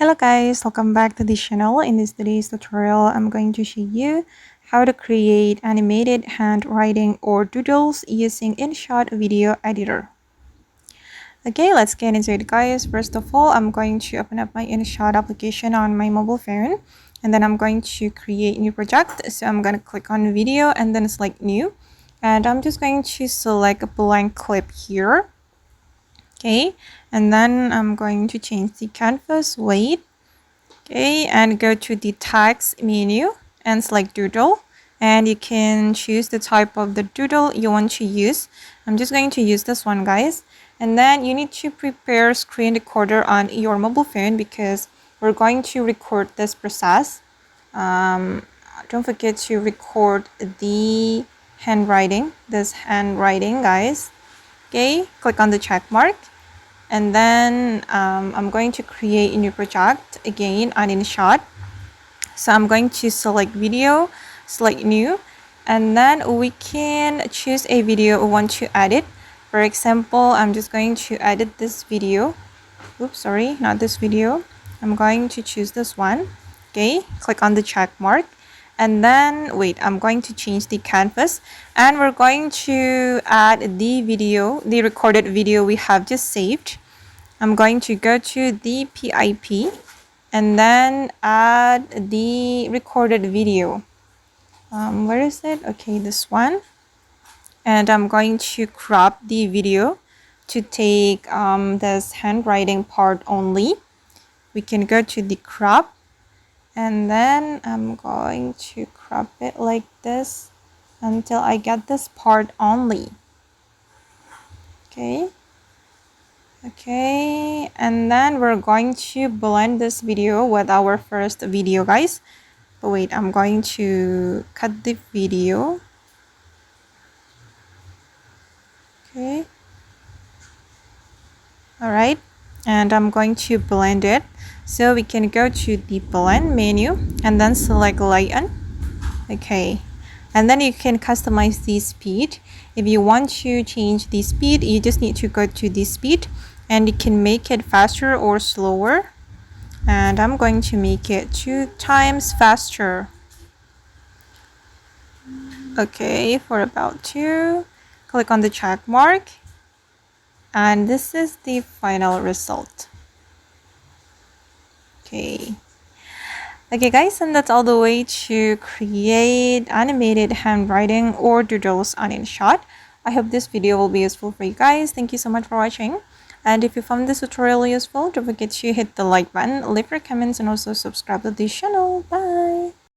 Hello guys, welcome back to this channel. In today's tutorial, I'm going to show you how to create animated handwriting or doodles using InShot video editor. Okay, let's get into it guys. First of all, I'm going to open up my InShot application on my mobile phone, and then I'm going to create new project. So I'm going to click on video and then select new, and I'm just going to select a blank clip here. Okay, and then I'm going to change the canvas weight. Okay, and go to the text menu and select doodle, and you can choose the type of the doodle you want to use. I'm just going to use this one guys, and then you need to prepare screen recorder on your mobile phone because we're going to record this process. Don't forget to record the handwriting, guys. Okay, click on the check mark, and then I'm going to create a new project again on InShot. So I'm going to select video, select new, and then we can choose a video we want to edit. For example, I'm just going to edit this video. Oops, sorry, not this video. I'm going to choose this one. Okay, click on the check mark, and then wait, I'm going to change the canvas, and we're going to add the video, the recorded video we have just saved. I'm going to go to the PIP and then add the recorded video. Where is it? Okay, this one. And I'm going to crop the video to take this handwriting part only. We can go to the crop, and then I'm going to crop it like this until I get this part only. Okay, and then we're going to blend this video with our first video guys. But wait, I'm going to cut the video. Okay, all right, and I'm going to blend it. So we can go to the blend menu and then select lighten. Okay, and then you can customize the speed. If you want to change the speed, you just need to go to the speed, and you can make it faster or slower. And I'm going to make it 2 times faster. Okay, for about 2, click on the check mark, and this is the final result. Okay guys, and that's all the way to create animated handwriting or doodles on InShot. I hope this video will be useful for you guys. Thank you so much for watching, and if you found this tutorial useful, don't forget to hit the like button, leave your comments, and also subscribe to this channel. Bye.